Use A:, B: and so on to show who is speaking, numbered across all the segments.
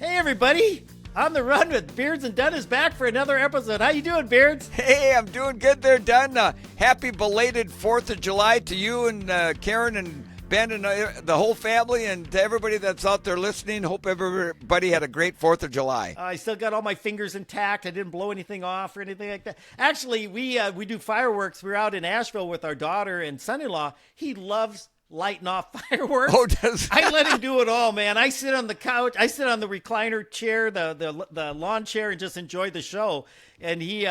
A: Hey everybody, On the Run with Beards and Dunn is back for another episode. How you doing, Beards?
B: Hey, I'm doing good there, Dunn. Happy belated 4th of July to you and Karen and Ben and the whole family, and to everybody that's out there listening. Hope everybody had a great 4th of July.
A: I still got all my fingers intact. I didn't blow anything off or anything like that. Actually, we do fireworks. We're out in Asheville with our daughter and son-in-law. He loves lighting off fireworks.
B: Oh, does
A: I let him do it all, man. I sit on the couch. I sit on the recliner chair, the lawn chair, and just enjoy the show. And he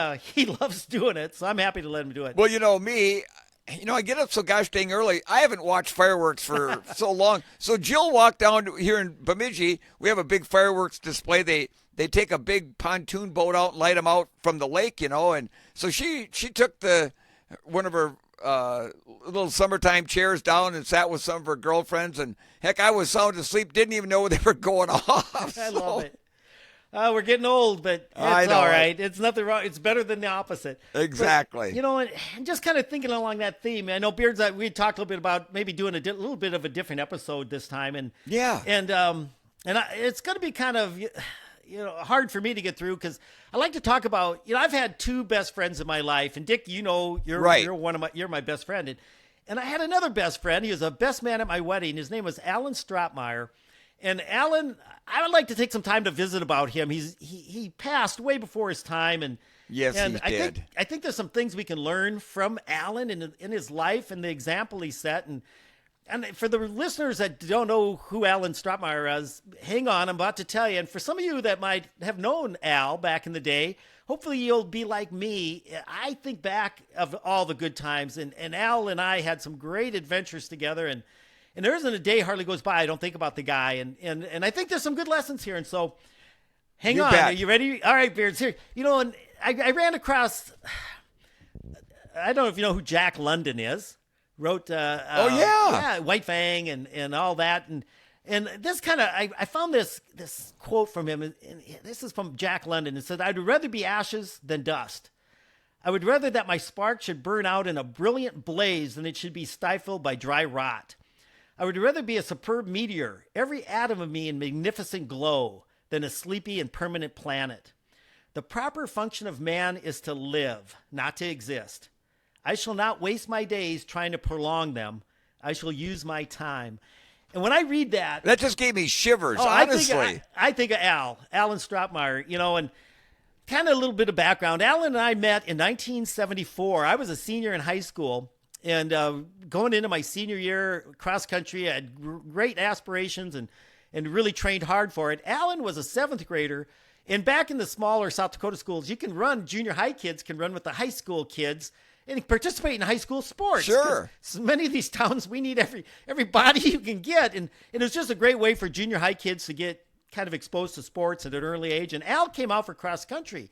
A: loves doing it, so I'm happy to let him do it.
B: Well, you know me. I get up so gosh dang early. I haven't watched fireworks for so long. So Jill walked down here in Bemidji. We have a big fireworks display. They take a big pontoon boat out and light them out from the lake, and so she took one of her little summertime chairs down and sat with some of her girlfriends, and heck, I was sound asleep, didn't even know they were going off.
A: I love it. We're getting old, but it's all right. It's nothing wrong. It's better than the opposite.
B: Exactly.
A: But, and just kind of thinking along that theme. I know, Beards, we talked a little bit about maybe doing a little bit of a different episode this time, and it's going to be kind of hard for me to get through because I like to talk about. I've had two best friends in my life, and Dick, you're
B: right.
A: You're my best friend, and I had another best friend. He was a best man at my wedding. His name was Alan Straatmeyer. And Alan, I would like to take some time to visit about him. He passed way before his time, and
B: yes, he did.
A: I think there's some things we can learn from Alan in his life and the example he set. And for the listeners that don't know who Alan Straatmeyer is, hang on, I'm about to tell you. And for some of you that might have known Al back in the day, hopefully you'll be like me. I think back of all the good times, and Al and I had some great adventures together, and there isn't a day hardly goes by I don't think about the guy. And I think there's some good lessons here. And so hang on.
B: Bet.
A: Are you ready? All right, Beards, here. And I ran across, I don't know if you know who Jack London is. Wrote, White Fang and all that. And this kind of, I found this quote from him. And this is from Jack London. It said, "I'd rather be ashes than dust. I would rather that my spark should burn out in a brilliant blaze than it should be stifled by dry rot. I would rather be a superb meteor, every atom of me in magnificent glow, than a sleepy and permanent planet. The proper function of man is to live, not to exist. I shall not waste my days trying to prolong them. I shall use my time." And when I read that...
B: That just gave me shivers, honestly.
A: I think of Alan Straatmeyer, and kind of a little bit of background. Alan and I met in 1974. I was a senior in high school. And going into my senior year cross country, I had great aspirations and really trained hard for it. Alan was a 7th grader. And back in the smaller South Dakota schools, junior high kids can run with the high school kids and participate in high school sports.
B: Sure.
A: So many of these towns, we need every body you can get. And it was just a great way for junior high kids to get kind of exposed to sports at an early age. And Al came out for cross country.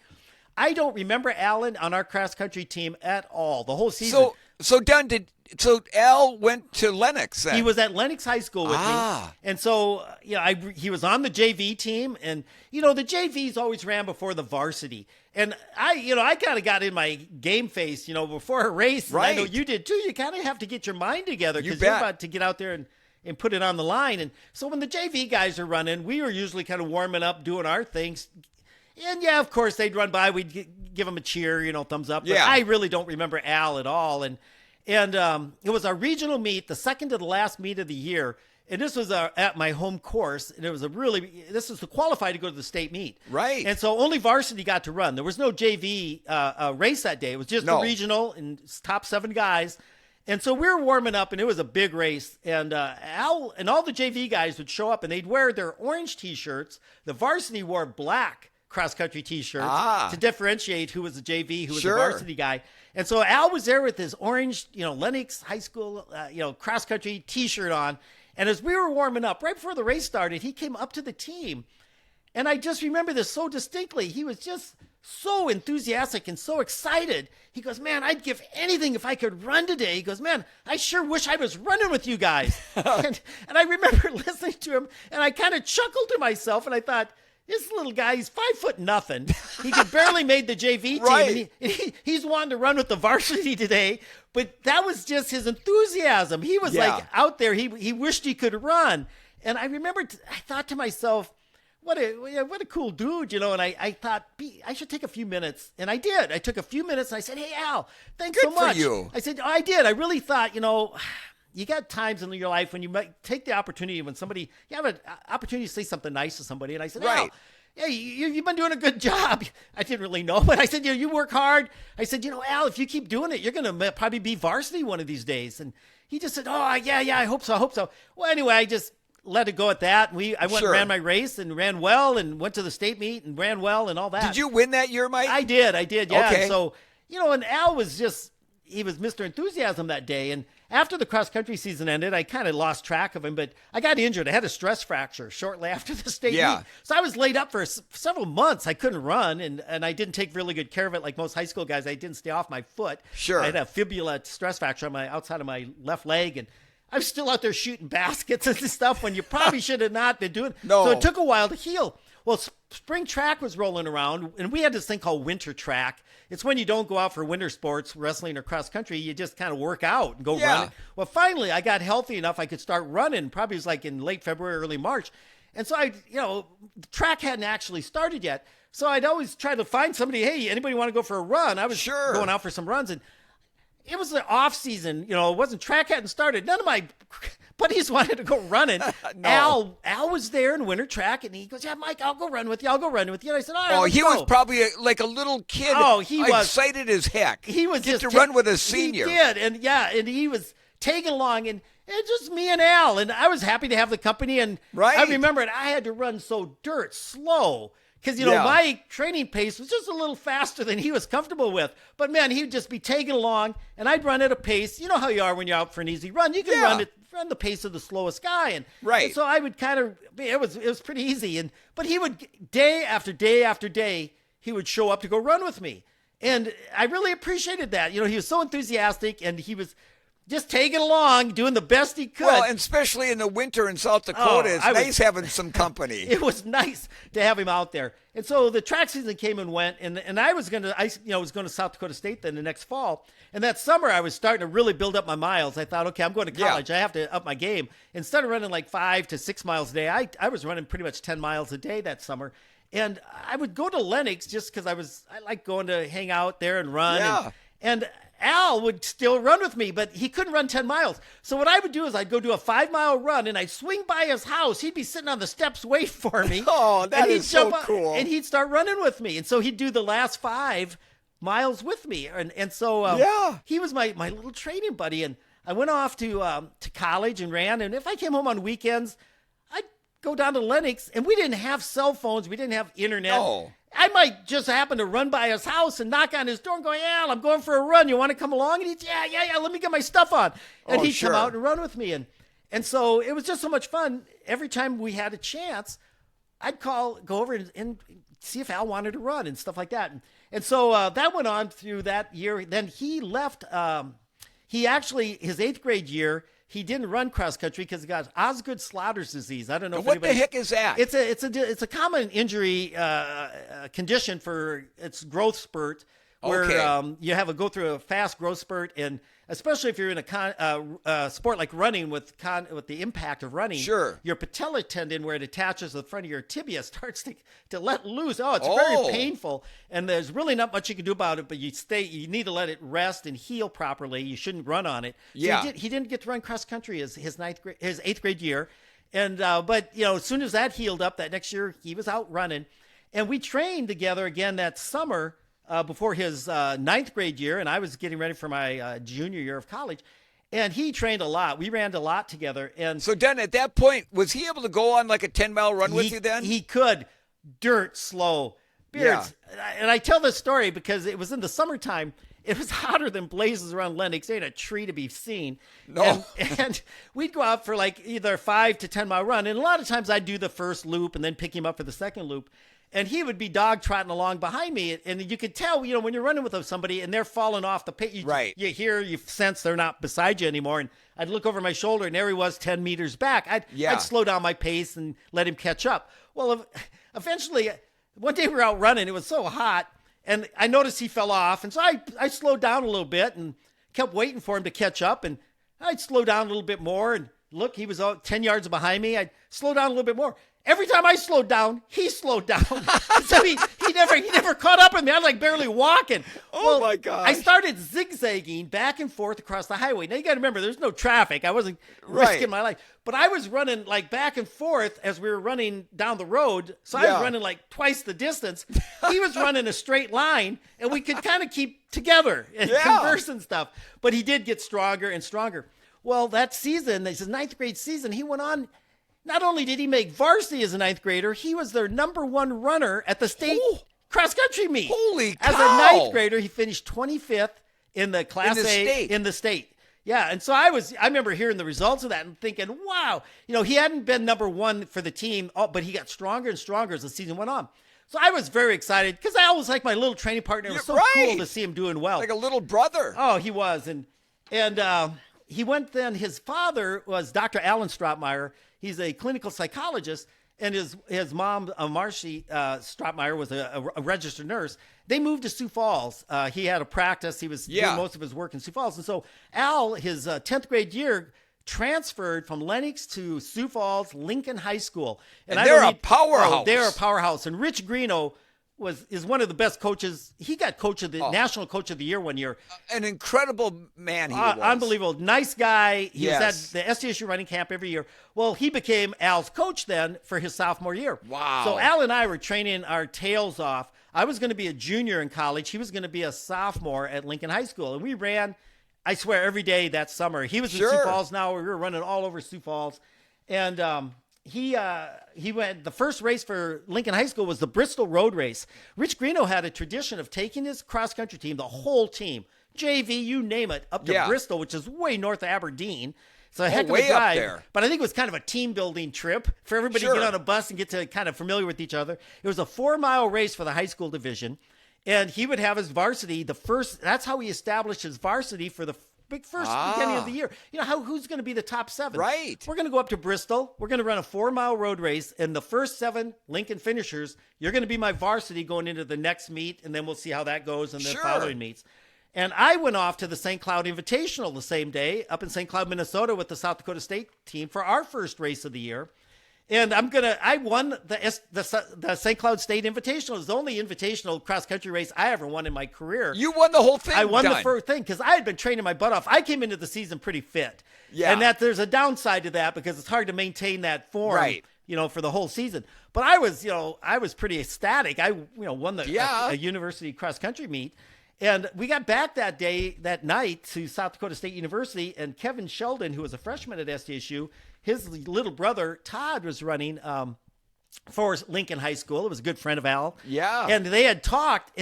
A: I don't remember Alan on our cross country team at all, the whole season.
B: So Al went to Lennox then.
A: He was at Lennox High School with me. And so, he was on the JV team, and the JVs always ran before the varsity. And I kind of got in my game face, before a race.
B: Right.
A: And I know you did too. You kind of have to get your mind together because
B: bet.
A: you're about to get out there and put it on the line. And so when the JV guys are running, we were usually kind of warming up, doing our things. And of course they'd run by. We'd give them a cheer, thumbs up. But I really don't remember Al at all. And it was our regional meet, the second to the last meet of the year. And this was at my home course. And it was this was to qualify to go to the state meet.
B: Right.
A: And so only varsity got to run. There was no JV race that day. It was just the regional and top 7 guys. And so we were warming up, and it was a big race. And Al and all the JV guys would show up, and they'd wear their orange T-shirts. The varsity wore black cross-country T-shirts to differentiate who was the JV, who was the varsity guy. And so Al was there with his orange, Lennox High School, cross-country T-shirt on. And as we were warming up, right before the race started, he came up to the team. And I just remember this so distinctly. He was just so enthusiastic and so excited. He goes, "Man, I'd give anything if I could run today." He goes, "Man, I sure wish I was running with you guys." and I remember listening to him, and I kind of chuckled to myself, and I thought, this little guy, he's 5'0". He could barely made the JV team.
B: Right.
A: And he's wanting to run with the varsity today, but that was just his enthusiasm. He was like out there. He wished he could run. And I remember, I thought to myself, what a cool dude, And I thought, I should take a few minutes. And I did. I took a few minutes and I said, hey, Al, thanks so much.
B: Good for you.
A: I said, I did. I really thought, you got times in your life when you might take the opportunity when you have an opportunity to say something nice to somebody. And I said,
B: right.
A: Al, hey, you've been doing a good job. I didn't really know, but I said, you work hard. I said, Al, if you keep doing it, you're going to probably be varsity one of these days. And he just said, oh, yeah, I hope so. Well, anyway, I just let it go at that. I went and ran my race and ran well and went to the state meet and ran well and all that.
B: Did you win that year, Mike?
A: I did, yeah.
B: Okay.
A: So, and Al was he was Mr. Enthusiasm that day. And after the cross-country season ended, I kind of lost track of him, but I got injured. I had a stress fracture shortly after the state meet. So I was laid up for several months. I couldn't run, and I didn't take really good care of it like most high school guys. I didn't stay off my foot.
B: Sure.
A: I had a fibula stress fracture on outside of my left leg, and I was still out there shooting baskets and stuff when you probably should have not been doing.
B: No.
A: So it took a while to heal. Well, spring track was rolling around, and we had this thing called winter track. It's when you don't go out for winter sports, wrestling or cross country. You just kind of work out and go running. Well, finally, I got healthy enough I could start running. Probably it was like in late February, early March. And so the track hadn't actually started yet. So I'd always try to find somebody, hey, anybody want to go for a run? I was going out for some runs, and it was the off season. It wasn't, track hadn't started. None of my buddies wanted to go running.
B: No.
A: Al was there in winter track, and he goes, yeah, Mike, I'll go run with you. And I said, all right, let's
B: he
A: go.
B: Was probably like a little kid.
A: Oh, he was
B: excited as heck.
A: He was
B: just to run with a senior.
A: He did, and he was tagging along, and it's just me and Al, and I was happy to have the company. And I remembered I had to run so dirt slow. Because, my training pace was just a little faster than he was comfortable with. But, man, he would just be tagging along, and I'd run at a pace. You know how you are when you're out for an easy run. You can run the pace of the slowest guy. And so I would kind of – it was pretty easy. But he would – day after day after day, he would show up to go run with me. And I really appreciated that. He was so enthusiastic, and he was – just tagging along, doing the best he could.
B: Well, and especially in the winter in South Dakota, it's nice having some company.
A: It was nice to have him out there. And so the track season came and went, and I was going to South Dakota State then the next fall. And that summer, I was starting to really build up my miles. I thought, okay, I'm going to college. I have to up my game. Instead of running like 5 to 6 miles a day, I was running pretty much 10 miles a day that summer. And I would go to Lennox just because I like going to hang out there and run.
B: Yeah.
A: And Al would still run with me, but he couldn't run 10 miles. So what I would do is I'd go do a 5-mile run, and I'd swing by his house. He'd be sitting on the steps waiting for me.
B: Oh, that is so cool.
A: And he'd start running with me. And so he'd do the last 5 miles with me. And so he was my little training buddy. And I went off to college and ran. And if I came home on weekends, I'd go down to Lennox. And we didn't have cell phones. We didn't have internet.
B: No.
A: I might just happen to run by his house and knock on his door and go, Al, I'm going for a run. You want to come along? And he'd, yeah, let me get my stuff on. And he'd come out and run with me. And so it was just so much fun. Every time we had a chance, I'd go over and see if Al wanted to run and stuff like that. And so that went on through that year. Then he left. He actually, his 8th grade year, he didn't run cross country because he got Osgood-Schlatters disease. I don't know.
B: What the heck is that?
A: It's a common injury condition for its growth spurt, where you go through a fast growth spurt, and especially if you're in a sport like running with the impact of running, your patella tendon where it attaches to the front of your tibia starts to let loose. It's very painful, and there's really not much you can do about it. But you need to let it rest and heal properly. You shouldn't run on it. So he didn't get to run cross country his 8th grade year, and but as soon as that healed up, that next year he was out running, and we trained together again that summer. Before his 9th grade year, and I was getting ready for my junior year of college, and he trained a lot. We ran a lot together. And
B: so then at that point, was he able to go on like a 10-mile run with you then?
A: He could. Dirt slow. Beards. Yeah. And I tell this story because it was in the summertime. It was hotter than blazes around Lennox. There ain't a tree to be seen.
B: No.
A: And we'd go out for like either 5 to 10 mile run. And a lot of times I'd do the first loop and then pick him up for the second loop. And he would be dog trotting along behind me. And you could tell, when you're running with somebody and they're falling off the pace, you sense they're not beside you anymore. And I'd look over my shoulder and there he was 10 meters back. I'd slow down my pace and let him catch up. Well, eventually, one day we were out running. It was so hot. And I noticed he fell off. And so I slowed down a little bit and kept waiting for him to catch up. And I'd slow down a little bit more. And look, he was 10 yards behind me. I'd slow down a little bit more. every time I slowed down, he slowed down. So he never caught up with me. I was like barely walking.
B: Oh my gosh.
A: I started zigzagging back and forth across the highway. Now you got to remember, there's no traffic. I wasn't risking my life, but I was running like back and forth as we were running down the road. So I was running like twice the distance. He was running a straight line, and we could kind of keep together and converse and stuff. But he did get stronger and stronger. Well, that season, his ninth grade season, he went on. Not only did he make varsity as a ninth grader, he was their number one runner at the state cross-country meet.
B: Holy cow.
A: As a ninth grader, he finished 25th in the Class A in the state. Yeah, and so I remember hearing the results of that and thinking, wow, he hadn't been number one for the team, but he got stronger and stronger as the season went on. So I was very excited because I always liked my little training partner. It was so cool to see him doing well.
B: Like a little brother.
A: Oh, he was. And he went then, his father was Dr. Alan Straatmeyer. He's a clinical psychologist, and his mom, Marcy Straatmeyer, was a registered nurse. They moved to Sioux Falls. He had a practice. He was doing most of his work in Sioux Falls. And so Al, his 10th grade year, transferred from Lenox to Sioux Falls Lincoln High School.
B: And they're a powerhouse.
A: Oh, they're a powerhouse. And Rich Greeno is one of the best coaches. He got National Coach of the Year one year.
B: An incredible man he was.
A: Unbelievable. Nice guy. He was at the SDSU running camp every year. Well, he became Al's coach then for his sophomore year.
B: Wow.
A: So Al and I were training our tails off. I was going to be a junior in college. He was going to be a sophomore at Lincoln High School. And we ran, I swear, every day that summer. He was in Sioux Falls now. We were running all over Sioux Falls. And he went, the first race for Lincoln High School was the Bristol Road Race. Rich Greeno had a tradition of taking his cross-country team, the whole team, JV, you name it, up to Bristol, which is way north of Aberdeen. So a heck of a drive.
B: Up there.
A: But I think it was kind of a team-building trip for everybody to get on a bus and get to kind of familiar with each other. It was a 4-mile race for the high school division, and he would have his varsity, that's how he established his varsity for the beginning of the year. Who's going to be the top 7?
B: Right.
A: We're going to go up to Bristol. We're going to run a 4-mile road race, and the first 7 Lincoln finishers, you're going to be my varsity going into the next meet, and then we'll see how that goes in the following meets. And I went off to the St. Cloud Invitational the same day up in St. Cloud, Minnesota with the South Dakota State team for our first race of the year. And I won the St. Cloud State Invitational. It was the only invitational cross-country race I ever won in my career.
B: You won the whole thing.
A: I won the first thing because I had been training my butt off. I came into the season pretty fit. Yeah. And there's a downside to that because it's hard to maintain that form, for the whole season. But I was pretty ecstatic. I won a university cross-country meet. And we got back that night to South Dakota State University, and Kevin Sheldon, who was a freshman at SDSU, his little brother, Todd, was running for Lincoln High School. It was a good friend of Al.
B: Yeah.
A: And they had talked,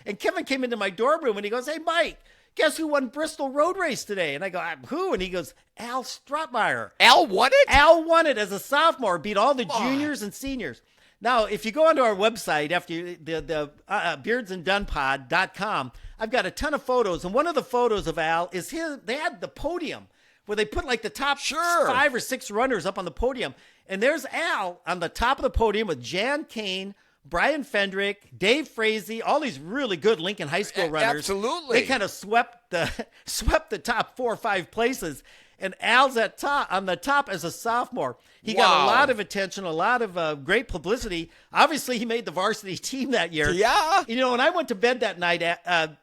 A: and Kevin came into my dorm room, and he goes, "Hey, Mike, guess who won Bristol Road Race today?" And I go, "Who?" And he goes, "Al Straatmeyer."
B: Al won it?
A: Al won it as a sophomore, beat all the juniors and seniors. Now, if you go onto our website, after the beardsanddunpod.com, I've got a ton of photos. And one of the photos of Al is they had the podium where they put like the top 5 or 6 runners up on the podium. And there's Al on the top of the podium with Jan Kane, Brian Fendrick, Dave Frazee, all these really good Lincoln High School runners.
B: Absolutely.
A: They kind of swept the top 4 or 5 places. And Al's on the top as a sophomore. He got a lot of attention, a lot of great publicity. Obviously, he made the varsity team that year.
B: Yeah.
A: When I went to bed that night,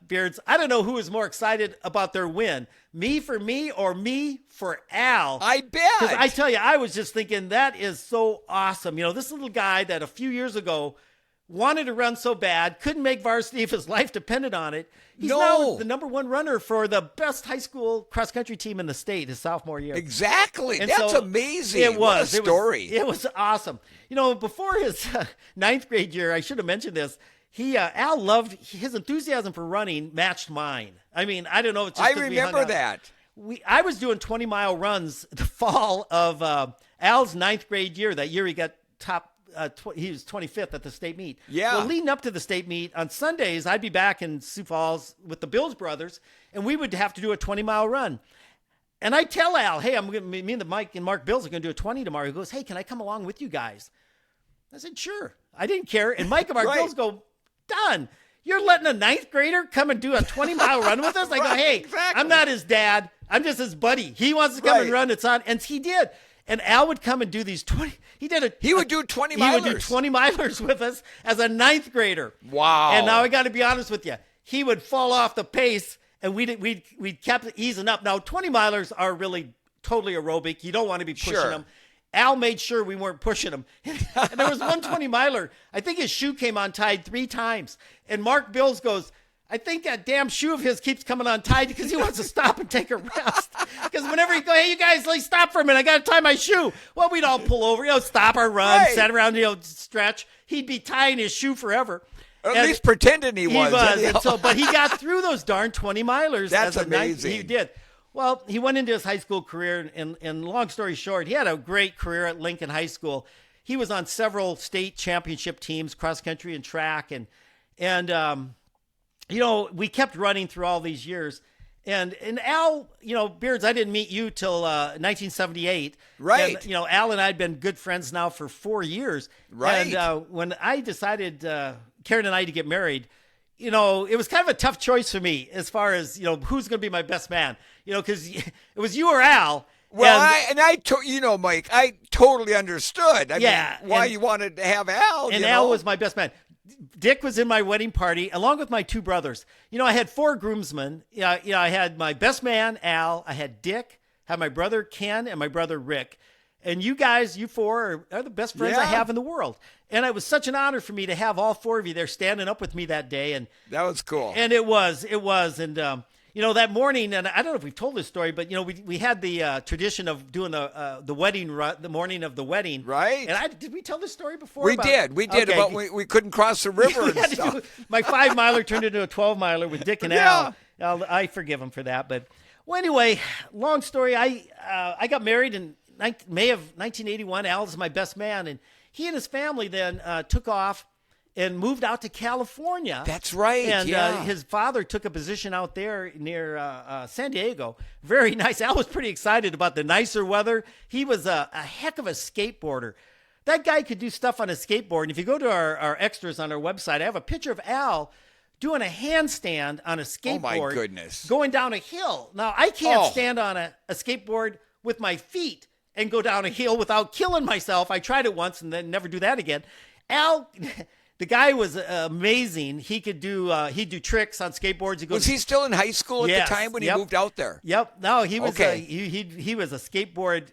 A: Beards, I don't know who was more excited about their win. Me for me or me for Al.
B: I bet.
A: Because I tell you, I was just thinking, that is so awesome. This little guy that a few years ago wanted to run so bad, couldn't make varsity if his life depended on it. He's now the number 1 runner for the best high school cross-country team in the state his sophomore year.
B: Exactly. And that's amazing.
A: It was.
B: What a story.
A: It was awesome. Before his 9th grade year, I should have mentioned this, Al loved, his enthusiasm for running matched mine. I mean, I don't know if it's just
B: I remember that.
A: I was doing 20-mile runs the fall of Al's 9th grade year. That year he got top he was 25th at the state meet.
B: Yeah.
A: Well, leading up to the state meet, on Sundays, I'd be back in Sioux Falls with the Bills brothers, and we would have to do a 20-mile run. And I tell Al, "Hey, me and the Mike and Mark Bills are going to do a 20 tomorrow." He goes, "Hey, can I come along with you guys?" I said, "Sure." I didn't care. And Mike and Mark Bills go, "Done. You're letting a 9th grader come and do a 20-mile run with us?" I go, "Hey, exactly. I'm not his dad. I'm just his buddy. He wants to come and run. It's on." And he did. And Al would come and do these 20.
B: He would do 20 milers.
A: He would do 20 milers with us as a 9th grader.
B: Wow.
A: And now I got to be honest with you. He would fall off the pace, and we kept easing up. Now, 20 milers are really totally aerobic. You don't want to be pushing them. Al made sure we weren't pushing him. And there was one 20 miler. I think his shoe came untied 3 times. And Mark Bills goes, I think that damn shoe of his keeps coming untied because he wants to stop and take a rest. Because whenever he go, hey, you guys, like, stop for a minute. I got to tie my shoe. Well, we'd all pull over, stop our run, sit around, stretch. He'd be tying his shoe forever.
B: Or at least pretending he was.
A: But he got through those darn 20 milers.
B: That's amazing.
A: He did. Well, he went into his high school career, and long story short, he had a great career at Lincoln High School. He was on several state championship teams, cross country and track, and we kept running through all these years. And Al, Beards, I didn't meet you till 1978.
B: Right.
A: And, Al and I had been good friends now for 4 years.
B: Right.
A: And when I decided, Karen and I, to get married, it was kind of a tough choice for me as far as, who's going to be my best man, because it was you or Al.
B: Well, Mike, I totally understood. I mean, why you wanted to have Al.
A: And Al was my best man. Dick was in my wedding party along with my 2 brothers. I had 4 groomsmen. I had my best man, Al. I had Dick, had my brother Ken, and my brother Rick. And you guys, you 4 are the best friends I have in the world. And it was such an honor for me to have all 4 of you there standing up with me that day. And
B: that was cool.
A: And it was. And, that morning, and I don't know if we've told this story, but, we had the tradition of doing the wedding run, the morning of the wedding.
B: Right.
A: And did we tell this story before?
B: We did. Okay. About we couldn't cross the river and stuff.
A: My 5 miler turned into a 12 miler with Dick and Al. I forgive him for that. But, well, anyway, long story. I got married in May of 1981. Al is my best man. And he and his family then took off and moved out to California.
B: That's right.
A: And his father took a position out there near San Diego. Very nice. Al was pretty excited about the nicer weather. He was a heck of a skateboarder. That guy could do stuff on a skateboard. And if you go to our extras on our website, I have a picture of Al doing a handstand on a skateboard.
B: Oh, my goodness. Going
A: down a hill. Now, I can't stand on a skateboard with my feet and go down a hill without killing myself. I tried it once and then never do that again. Al... The guy was amazing. He could do tricks on skateboards.
B: Was he still in high school at the time when he moved out there?
A: Yep. No, he was. He was a skateboard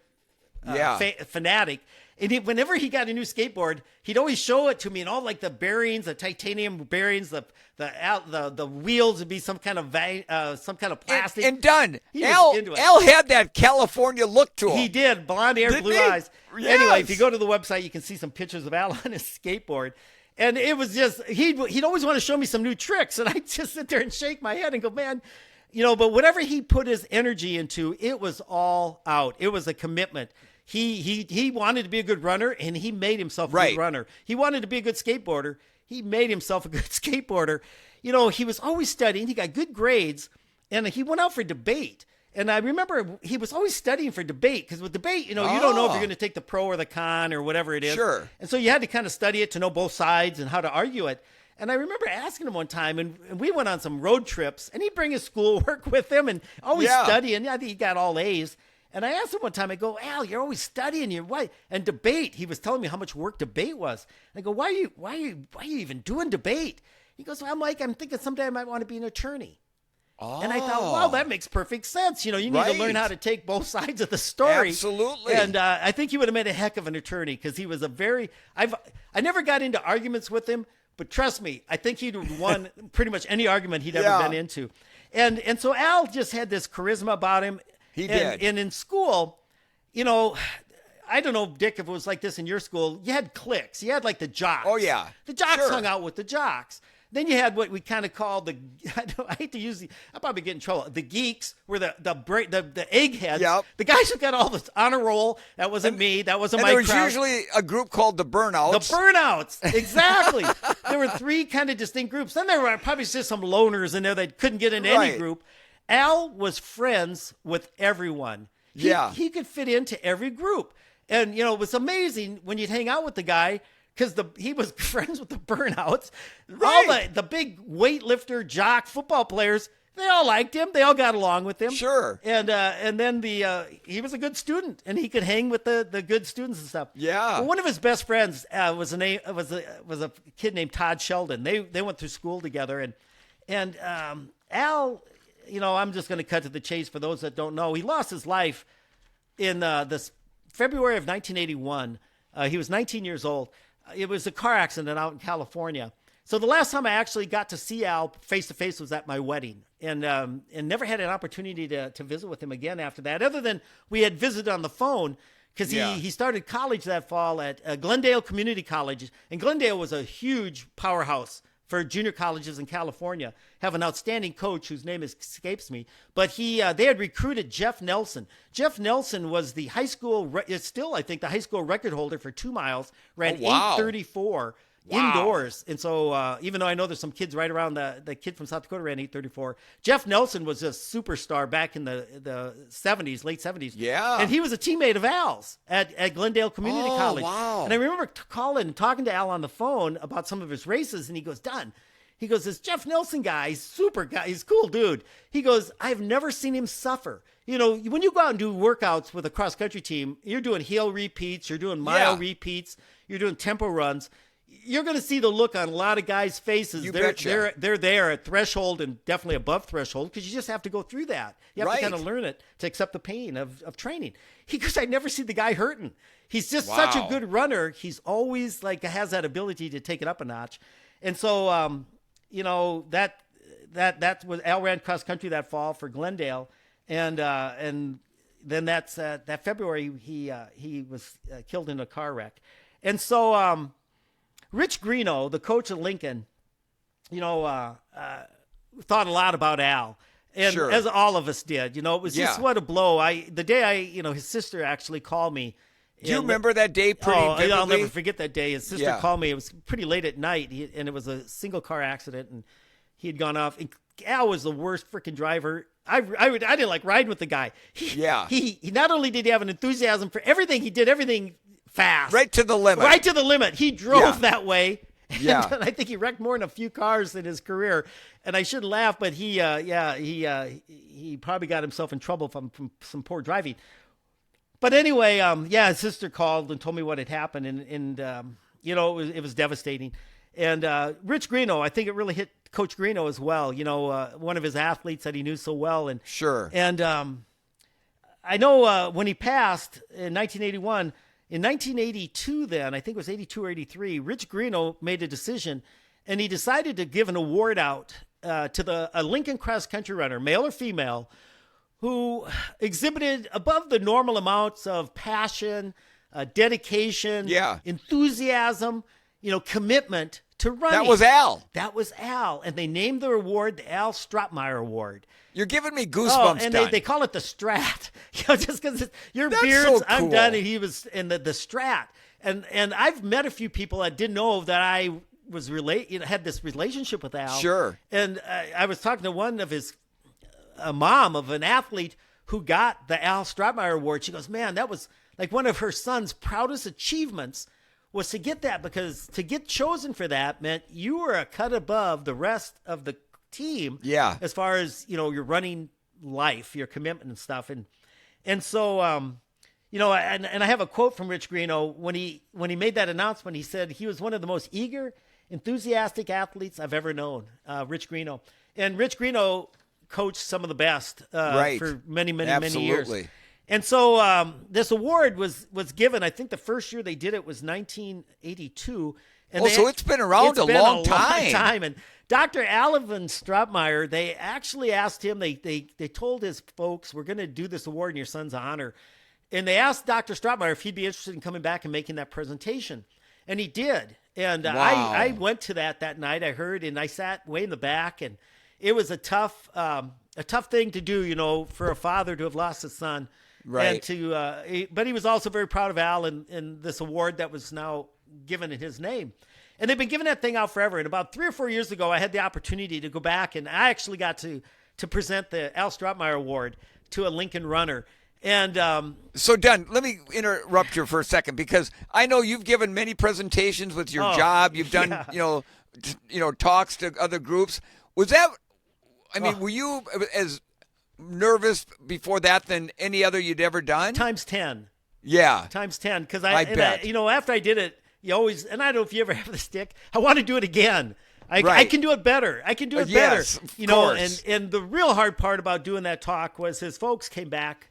A: fanatic. And whenever he got a new skateboard, he'd always show it to me, and all like the bearings, the titanium bearings, the wheels would be some kind of plastic.
B: And done. Al had that California look to him.
A: He did. Blonde hair, blue eyes. Yes. Anyway, if you go to the website, you can see some pictures of Al on his skateboard. And it was just, he'd always want to show me some new tricks. And I'd just sit there and shake my head and go, man, but whatever he put his energy into, it was all out. It was a commitment. He wanted to be a good runner, and he made himself a good runner. He wanted to be a good skateboarder. He made himself a good skateboarder. He was always studying. He got good grades, and he went out for debate. And I remember he was always studying for debate, because with debate, you don't know if you're going to take the pro or the con or whatever it is.
B: Sure.
A: And so you had to kind of study it to know both sides and how to argue it. And I remember asking him one time, and we went on some road trips, and he'd bring his schoolwork with him and always studying. I think he got all A's. And I asked him one time, I go, Al, you're always studying. And debate. He was telling me how much work debate was. I go, why are you even doing debate? He goes, well, I'm thinking someday I might want to be an attorney. Oh. And I thought, wow, that makes perfect sense. You need to learn how to take both sides of the story.
B: Absolutely.
A: And I think he would have made a heck of an attorney, because he was I never got into arguments with him, but trust me, I think he'd won pretty much any argument he'd ever been into. And so Al just had this charisma about him.
B: He did.
A: And in school, I don't know, Dick, if it was like this in your school, you had cliques. You had like the jocks.
B: Oh, yeah.
A: The jocks hung out with the jocks. Then you had what we kind of called I hate to use I'll probably get in trouble. The geeks were the eggheads.
B: Yep.
A: The guys who got all this honor roll. That wasn't me. That wasn't my crowd.
B: And there was usually a group called the Burnouts.
A: The Burnouts. Exactly. There were 3 kind of distinct groups. Then there were probably just some loners in there that couldn't get into any group. Al was friends with everyone. He could fit into every group. And, it was amazing when you'd hang out with the guy, because he was friends with the Burnouts. All the big weightlifter, jock, football players, they all liked him. They all got along with him.
B: Sure.
A: And then he was a good student, and he could hang with the good students and stuff.
B: Yeah.
A: Well, one of his best friends was a kid named Todd Sheldon. They went through school together, and Al, I'm just going to cut to the chase for those that don't know. He lost his life in this February of 1981. He was 19 years old. It was a car accident out in California. So the last time I actually got to see Al face to face was at my wedding, and never had an opportunity to visit with him again after that, other than we had visited on the phone because he started college that fall at Glendale Community College, and Glendale was a huge powerhouse for junior colleges in California. Have an outstanding coach whose name escapes me, but they had recruited Jeff Nelson. Jeff Nelson was the high school, is still I think the high school record holder for 2 miles, ran 8:34 indoors. And so even though I know there's some kids right around the kid from South Dakota ran 8:34, Jeff Nelson was a superstar back in the 70s, late 70s.
B: Yeah.
A: And he was a teammate of Al's at Glendale Community College.
B: Wow.
A: And I remember calling and talking to Al on the phone about some of his races, and he goes, Don, he goes, this Jeff Nelson guy, he's super guy, he's a cool dude. He goes, I've never seen him suffer. When you go out and do workouts with a cross-country team, you're doing hill repeats, you're doing mile repeats, you're doing tempo runs. You're going to see the look on a lot of guys' faces. They're there at threshold and definitely above threshold because you just have to go through that. You have to kind of learn it to accept the pain of training. He goes, I never see the guy hurting. He's just such a good runner. He's always has that ability to take it up a notch. And so, that was Al ran cross country that fall for Glendale. And then that February he was killed in a car wreck. And so, Rich Greeno, the coach of Lincoln, thought a lot about Al, and as all of us did. It was just what a blow. The day his sister actually called me.
B: Do you remember that day pretty vividly?
A: I'll never forget that day. His sister called me. It was pretty late at night, and it was a single car accident, and he had gone off. And Al was the worst freaking driver. I didn't like riding with the guy. He not only did he have an enthusiasm for everything, he did everything fast.
B: Right to the limit.
A: Right to the limit. He drove that way.
B: Yeah.
A: And I think he wrecked more than a few cars in his career. And I shouldn't laugh, but he probably got himself in trouble from some poor driving. But anyway, his sister called and told me what had happened. And it was devastating. And Rich Greeno, I think it really hit Coach Greeno as well. One of his athletes that he knew so well. And
B: sure.
A: And I know when he passed in 1981, in 1982 then, I think it was 82 or 83, Rich Greeno made a decision, and he decided to give an award out to a Lincoln cross-country runner, male or female, who exhibited above the normal amounts of passion, dedication, enthusiasm, commitment to running.
B: That was Al.
A: That was Al. And they named the award the Al Straatmeyer Award.
B: You're giving me goosebumps.
A: And
B: Don.
A: they call it the Strat. Just because your
B: That's
A: beards,
B: so cool.
A: I'm done, and he was in the Strat. And I've met a few people that didn't know that I was had this relationship with Al.
B: Sure.
A: And I was talking to one of a mom of an athlete who got the Al Straatmeyer Award. She goes, man, that was like one of her son's proudest achievements was to get that, because to get chosen for that meant you were a cut above the rest of the team.
B: Yeah.
A: As far as, your running life, your commitment and stuff. And so, and I have a quote from Rich Greeno when he made that announcement. He said he was one of the most eager, enthusiastic athletes I've ever known, Rich Greeno. And Rich Greeno coached some of the best for many, many, many years. And so this award was given, I think the first year they did it was 1982. And
B: so it's been around a long time.
A: And Dr. Alvin Straatmeyer, they actually asked him, they told his folks, we're going to do this award in your son's honor. And they asked Dr. Straatmeyer if he'd be interested in coming back and making that presentation. And he did. And I went to that night, I heard, and I sat way in the back. And it was a tough thing to do, for a father to have lost his son.
B: Right.
A: And but he was also very proud of Al and this award that was now given in his name. And they've been giving that thing out forever. And about 3 or 4 years ago, I had the opportunity to go back, and I actually got to present the Al Straatmeyer Award to a Lincoln runner. And
B: so, Don, let me interrupt you for a second, because I know you've given many presentations with your job. You've done, talks to other groups. Was that I mean, were you as nervous before that than any other you'd ever done?
A: Times 10.
B: Yeah.
A: Times 10. Because
B: I bet.
A: after I did it, you always, and I don't know if you ever have the stick, I want to do it again. I can do it better. I can do it better.
B: Yes, of course.
A: And the real hard part about doing that talk was his folks came back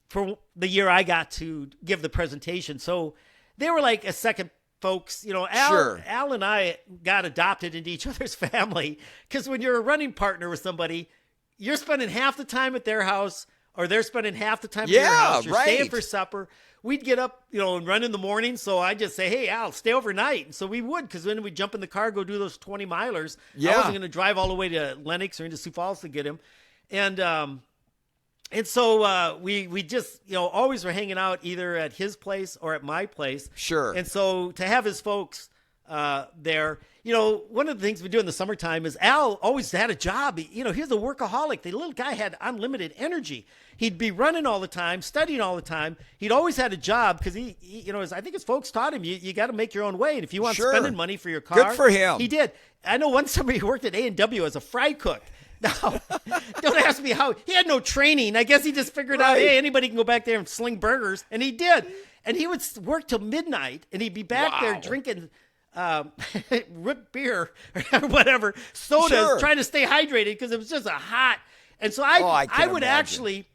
A: for the year I got to give the presentation. So they were like a second folks. Al and I got adopted into each other's family because when you're a running partner with somebody, you're spending half the time at their house or they're spending half the time at your house. You're staying for supper. We'd get up, and run in the morning. So I'd just say, hey, Al, stay overnight. And so we would, because then we'd jump in the car, go do those 20 milers. I wasn't going to drive all the way to Lenox or into Sioux Falls to get him. And so we just, always were hanging out either at his place or at my place.
B: Sure.
A: And so to have his folks there, one of the things we do in the summertime is Al always had a job. He was a workaholic. The little guy had unlimited energy. He'd be running all the time, studying all the time. He'd always had a job because he I think his folks taught him, you got to make your own way. And if you want spending money for your car,
B: good for him.
A: He did. I know one summer he worked at A&W as a fry cook. Now, don't ask me how. He had no training. I guess he just figured out, hey, anybody can go back there and sling burgers. And he did. And he would work till midnight, and he'd be back there drinking root beer or whatever, sodas, trying to stay hydrated because it was just a hot. And so I would actually,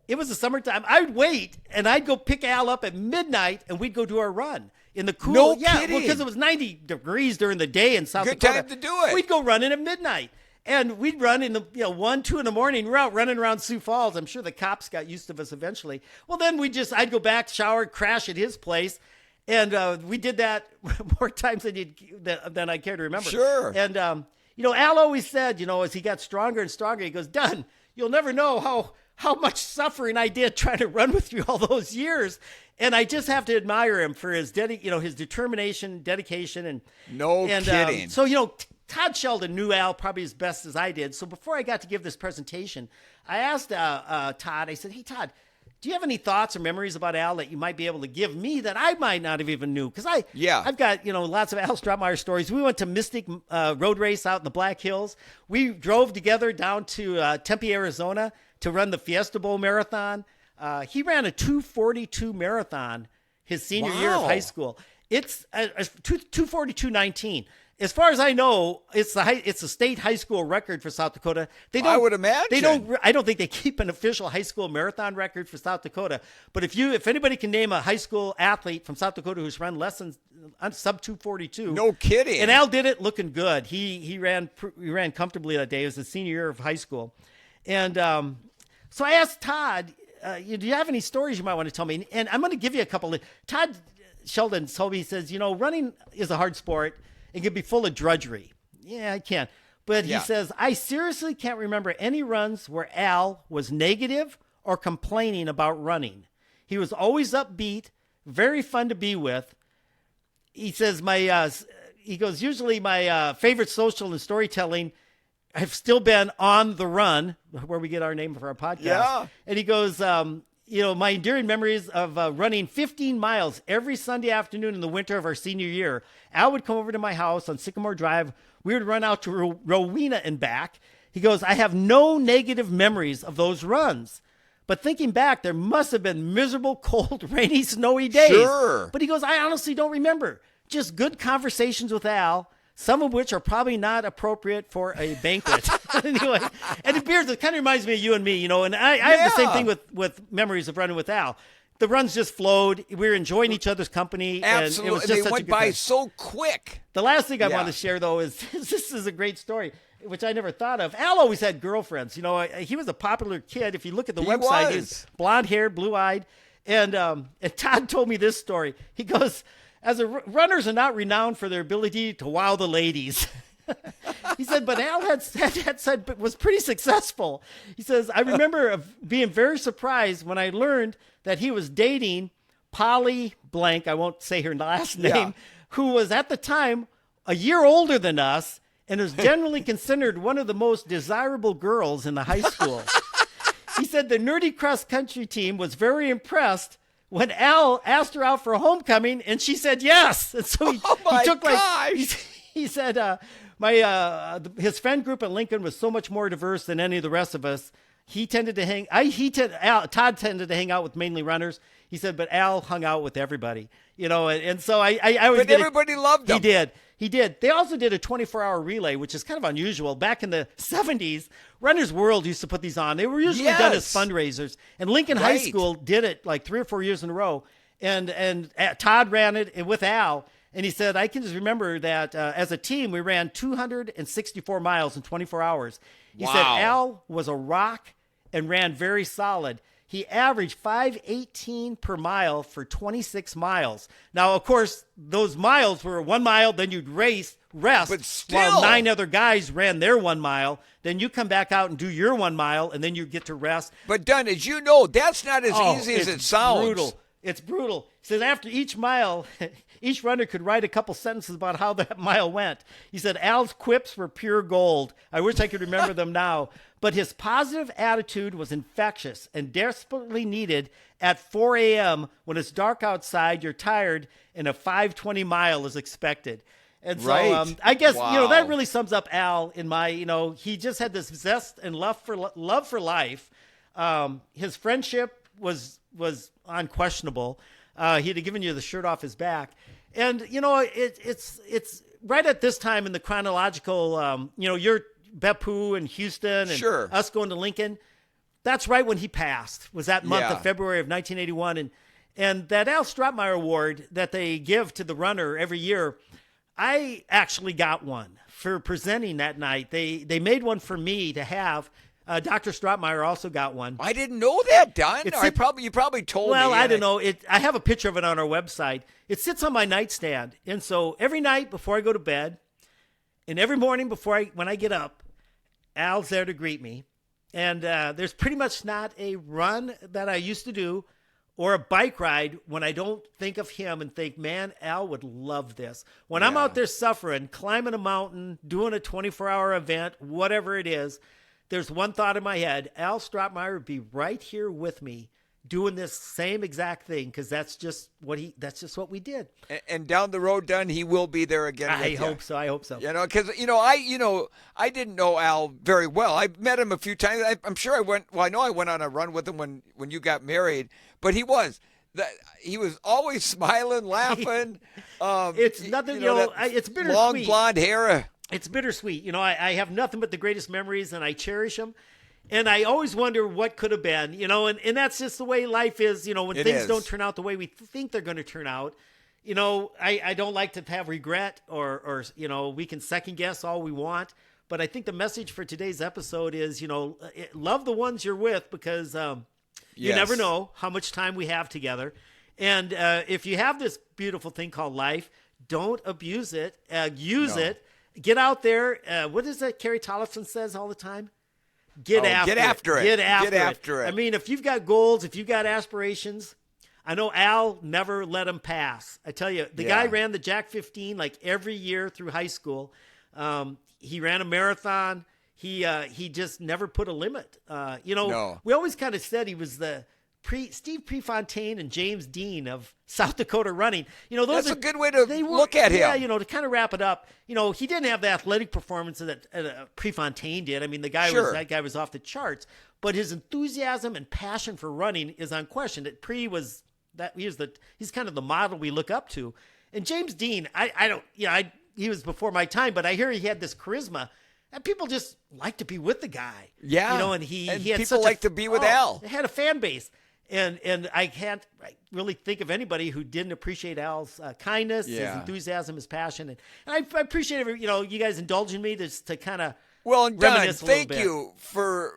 A: it was the summertime, I would wait, and I'd go pick Al up at midnight, and we'd go do our run. In the cool,
B: no kidding.
A: Because it was 90 degrees during the day in South Dakota.
B: Good time to do it.
A: We'd go running at midnight. And we'd run in the 1, 2 in the morning. We're out running around Sioux Falls. I'm sure the cops got used to us eventually. Well, then I'd go back, shower, crash at his place, and we did that more times than I care to remember.
B: Sure.
A: And Al always said, as he got stronger and stronger, he goes, "Dun, you'll never know how much suffering I did trying to run with you all those years." And I just have to admire him for his his determination, dedication, and
B: kidding.
A: So Todd Sheldon knew Al probably as best as I did. So before I got to give this presentation, I asked Todd, I said, hey, Todd, do you have any thoughts or memories about Al that you might be able to give me that I might not have even knew? Because I've got, lots of Al Straatmeyer stories. We went to Mystic Road Race out in the Black Hills. We drove together down to Tempe, Arizona to run the Fiesta Bowl Marathon. He ran a 2:42 marathon his senior year of high school. It's 2:42:19. As far as I know, it's a state high school record for South Dakota.
B: I would imagine.
A: I don't think they keep an official high school marathon record for South Dakota. But if anybody can name a high school athlete from South Dakota who's run less than sub 2:42,
B: no kidding.
A: And Al did it looking good. He ran comfortably that day. It was his senior year of high school, and so I asked Todd, do you have any stories you might want to tell me? And I'm going to give you a couple. Todd Sheldon told me, he says, running is a hard sport. It can be full of drudgery. Yeah, I can. But he says, I seriously can't remember any runs where Al was negative or complaining about running. He was always upbeat, very fun to be with. He says, usually my favorite social and storytelling have still been On the Run, where we get our name for our podcast.
B: Yeah.
A: And he goes, my enduring memories of running 15 miles every Sunday afternoon in the winter of our senior year. Al would come over to my house on Sycamore Drive. We would run out to Rowena and back. He goes, I have no negative memories of those runs. But thinking back, there must have been miserable, cold, rainy, snowy days.
B: Sure.
A: But he goes, I honestly don't remember. Just good conversations with Al, some of which are probably not appropriate for a banquet. Anyway, and Beardsley kind of reminds me of you and me, and I have the same thing with memories of running with Al. The runs just flowed. We were enjoying each other's company.
B: Absolutely.
A: And it was just
B: they went by so quick.
A: The last thing I want to share, though, is this is a great story, which I never thought of. Al always had girlfriends. He was a popular kid. If you look at the website, he's blonde-haired, blue-eyed. And Todd told me this story. He goes, runners are not renowned for their ability to wow the ladies. He said, but Al had said was pretty successful. He says, I remember being very surprised when I learned that he was dating Polly blank, I won't say her last name, who was at the time a year older than us and was generally considered one of the most desirable girls in the high school. He said the nerdy cross-country team was very impressed when Al asked her out for homecoming, and she said yes. And so he took
B: gosh.
A: he said, his friend group at Lincoln was so much more diverse than any of the rest of us. He tended to Todd tended to hang out with mainly runners. He said, but Al hung out with everybody, and so I always.
B: But everybody loved him.
A: He did. They also did a 24-hour relay, which is kind of unusual. Back in the 70s, Runner's World used to put these on. They were usually done as fundraisers. And Lincoln High School did it like 3 or 4 years in a row. And Todd ran it with Al. And he said, I can just remember that as a team, we ran 264 miles in 24 hours. He said Al was a rock and ran very solid. He averaged 5:18 per mile for 26 miles. Now, of course, those miles were 1 mile, then you'd rest,
B: but still,
A: while 9 other guys ran their 1 mile. Then you come back out and do your 1 mile, and then you get to rest.
B: But, Dunn, as you know, that's not as easy as it sounds.
A: It's brutal. He says after each mile, each runner could write a couple sentences about how that mile went. He said Al's quips were pure gold. I wish I could remember them now. But his positive attitude was infectious and desperately needed at 4 a.m. when it's dark outside, you're tired, and a 5:20 mile is expected. And so I guess, that really sums up Al in my, he just had this zest and love for life. His friendship was unquestionable. He'd have given you the shirt off his back. And, it's right at this time in the chronological, you're Beppu and Houston and us going to Lincoln. That's right when he passed, was that month of February of 1981. And that Al Straatmeyer Award that they give to the runner every year, I actually got one for presenting that night. They made one for me to have. Dr. Straatmeyer also got one.
B: I didn't know that, Don. You probably told me.
A: Well, I don't know. I have a picture of it on our website. It sits on my nightstand. And so every night before I go to bed and every morning when I get up, Al's there to greet me. And there's pretty much not a run that I used to do or a bike ride when I don't think of him and think, man, Al would love this. When I'm out there suffering, climbing a mountain, doing a 24-hour event, whatever it is, there's one thought in my head. Al Straatmeyer would be right here with me doing this same exact thing because that's just what we did.
B: And down the road, Dunn, he will be there again.
A: I hope so.
B: Because I didn't know Al very well. I met him a few times. I'm sure I went. Well, I know I went on a run with him when you got married. But he was always smiling, laughing.
A: It's nothing. It's bittersweet.
B: Long blonde hair.
A: It's bittersweet. I have nothing but the greatest memories, and I cherish them. And I always wonder what could have been, and that's just the way life is, when things don't turn out the way we think they're going to turn out. I don't like to have regret or we can second guess all we want. But I think the message for today's episode is, love the ones you're with because you never know how much time we have together. And if you have this beautiful thing called life, don't abuse it. Use it. Get out there. What is that Carrie Tollefson says all the time? Get after it. I mean, if you've got goals, if you've got aspirations, I know Al never let them pass. I tell you, the guy ran the Jack 15 like every year through high school. He ran a marathon. He just never put a limit. We always kind of said he was the Steve Prefontaine and James Dean of South Dakota running.
B: That's a good way to look at him.
A: Yeah, to kind of wrap it up. He didn't have the athletic performance that Prefontaine did. I mean, that guy was off the charts. But his enthusiasm and passion for running is unquestioned. He's kind of the model we look up to. And James Dean, he was before my time, but I hear he had this charisma. And people just like to be with the guy.
B: Yeah.
A: And he had
B: people like to be with Al.
A: He had a fan base. And I can't really think of anybody who didn't appreciate Al's kindness, his enthusiasm, his passion. And I appreciate you guys indulging me to kind of
B: Don, thank you for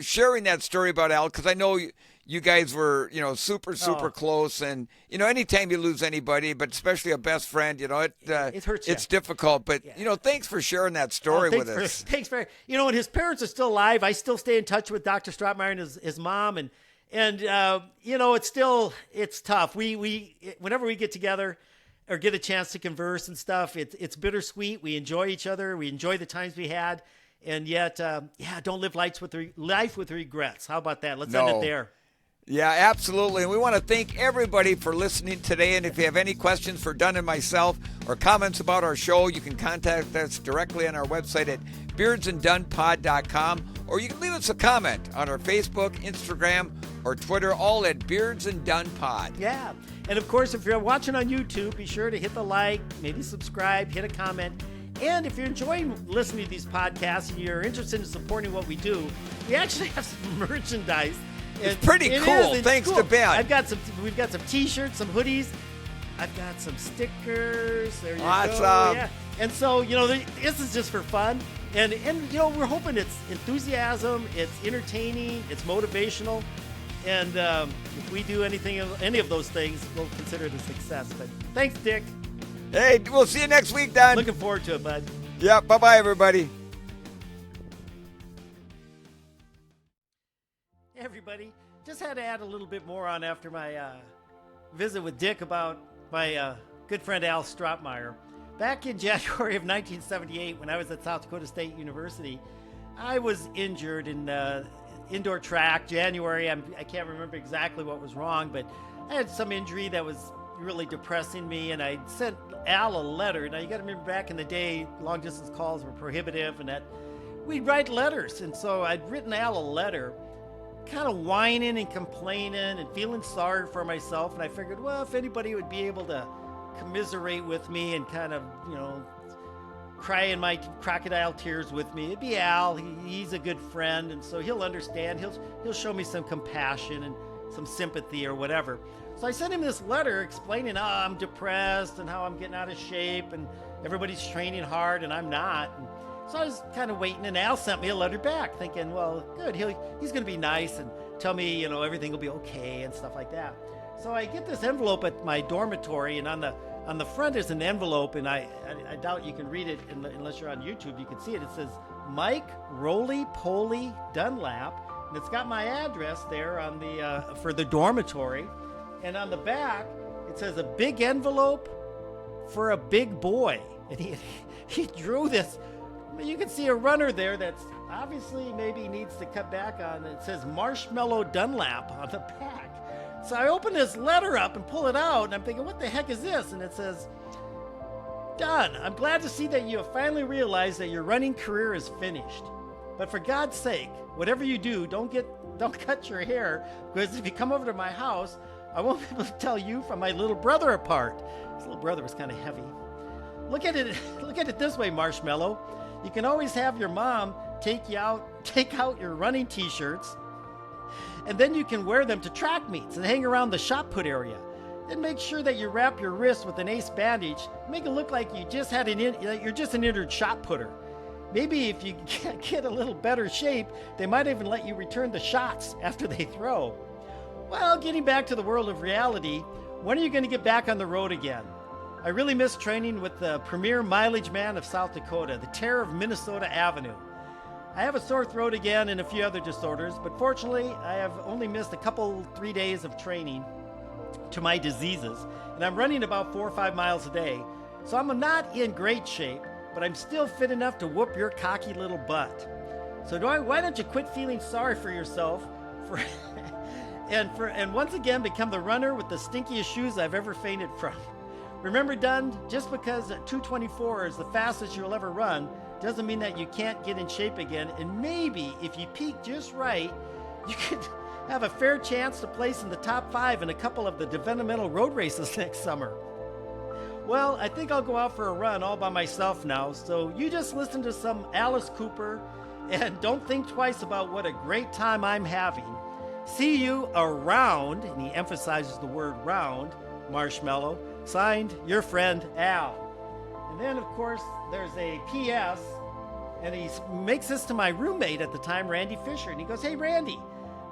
B: sharing that story about Al, because I know you guys were, super close. And, anytime you lose anybody, but especially a best friend, it hurts. It's difficult. But, thanks for sharing that story with us.
A: Thanks for, and his parents are still alive. I still stay in touch with Dr. Straatmeyer and his mom. And it's tough. We whenever we get together or get a chance to converse and stuff, it's bittersweet. We enjoy each other. We enjoy the times we had. And yet, don't live life with regrets. How about that? Let's end it there.
B: Yeah, absolutely. And we want to thank everybody for listening today. And if you have any questions for Dunn and myself or comments about our show, you can contact us directly on our website at beardsanddunpod.com, or you can leave us a comment on our Facebook, Instagram, or Twitter, all at Beards and Dunn Pod.
A: Yeah. And of course, if you're watching on YouTube, be sure to hit the like, maybe subscribe, hit a comment. And if you're enjoying listening to these podcasts and you're interested in supporting what we do, we actually have some merchandise.
B: It's pretty cool. Thanks to Ben.
A: We've got some T-shirts, some hoodies. I've got some stickers. There you
B: awesome.
A: go. Yeah. And so, this is just for fun. And we're hoping it's enthusiasm, it's entertaining, it's motivational. And if we do any of those things, we'll consider it a success. But thanks, Dick.
B: Hey, we'll see you next week, Don.
A: Looking forward to it, bud.
B: Yeah, bye-bye, everybody.
A: Hey, everybody. Just had to add a little bit more on after my visit with Dick about my good friend Al Straatmeyer. Back in January of 1978, when I was at South Dakota State University, I was injured in indoor track. January, I can't remember exactly what was wrong, but I had some injury that was really depressing me, and I sent Al a letter. Now, you got to remember, back in the day, long-distance calls were prohibitive, and that we'd write letters. And so I'd written Al a letter, kind of whining and complaining and feeling sorry for myself. And I figured, well, if anybody would be able to commiserate with me and kind of, cry in my crocodile tears with me, it'd be Al. He's a good friend, and so he'll understand. He'll show me some compassion and some sympathy or whatever. So I sent him this letter explaining how I'm depressed and how I'm getting out of shape and everybody's training hard and I'm not. And so I was kind of waiting, and Al sent me a letter back thinking, well, good, he's going to be nice and tell me, everything will be okay and stuff like that. So I get this envelope at my dormitory, and on the front is an envelope, and I doubt you can read it unless you're on YouTube. You can see it. It says Mike Roly Poly Dunlap, and it's got my address there on the for the dormitory. And on the back, it says a big envelope for a big boy. And he drew this. You can see a runner there that's obviously maybe needs to cut back on. It says Marshmallow Dunlap on the back. So I open this letter up and pull it out, and I'm thinking, what the heck is this? And it says, Don, I'm glad to see that you have finally realized that your running career is finished. But for God's sake, whatever you do, don't cut your hair, because if you come over to my house, I won't be able to tell you from my little brother apart. His little brother was kind of heavy. Look at it this way, Marshmallow. You can always have your mom take out your running T-shirts, and then you can wear them to track meets and hang around the shot put area. Then make sure that you wrap your wrist with an ace bandage. Make it look like you're just an injured shot putter. Maybe if you get a little better shape, they might even let you return the shots after they throw. Well, getting back to the world of reality, when are you going to get back on the road again? I really miss training with the premier mileage man of South Dakota, the terror of Minnesota Avenue. I have a sore throat again and a few other disorders, but fortunately, I have only missed 3 days of training to my diseases, and I'm running about 4 or 5 miles a day, so I'm not in great shape, but I'm still fit enough to whoop your cocky little butt. So why don't you quit feeling sorry for yourself and once again become the runner with the stinkiest shoes I've ever fainted from. Remember, Dunn, just because 2:24 is the fastest you'll ever run doesn't mean that you can't get in shape again, and maybe if you peak just right, you could have a fair chance to place in the top 5 in a couple of the developmental road races next summer. Well, I think I'll go out for a run all by myself now, so you just listen to some Alice Cooper and don't think twice about what a great time I'm having. See you around, and he emphasizes the word round, Marshmallow. Signed, your friend, Al. And then, of course, there's a P.S., and he makes this to my roommate at the time, Randy Fisher. And he goes, hey, Randy,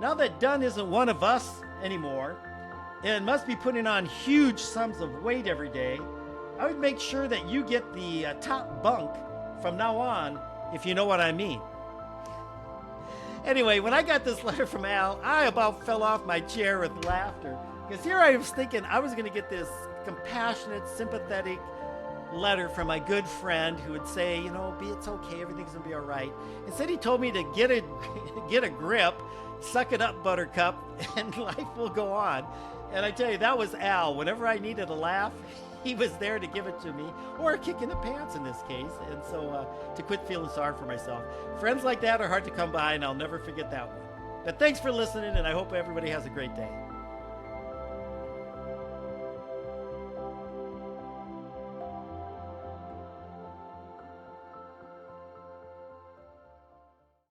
A: now that Dunn isn't one of us anymore and must be putting on huge sums of weight every day, I would make sure that you get the top bunk from now on, if you know what I mean. Anyway, when I got this letter from Al, I about fell off my chair with laughter, because here I was thinking I was going to get this compassionate, sympathetic letter from my good friend who would say, it's okay, everything's going to be all right. Instead, he told me to get a grip, suck it up, Buttercup, and life will go on. And I tell you, that was Al. Whenever I needed a laugh, he was there to give it to me, or a kick in the pants in this case. And so to quit feeling sorry for myself. Friends like that are hard to come by, and I'll never forget that one. But thanks for listening, and I hope everybody has a great day.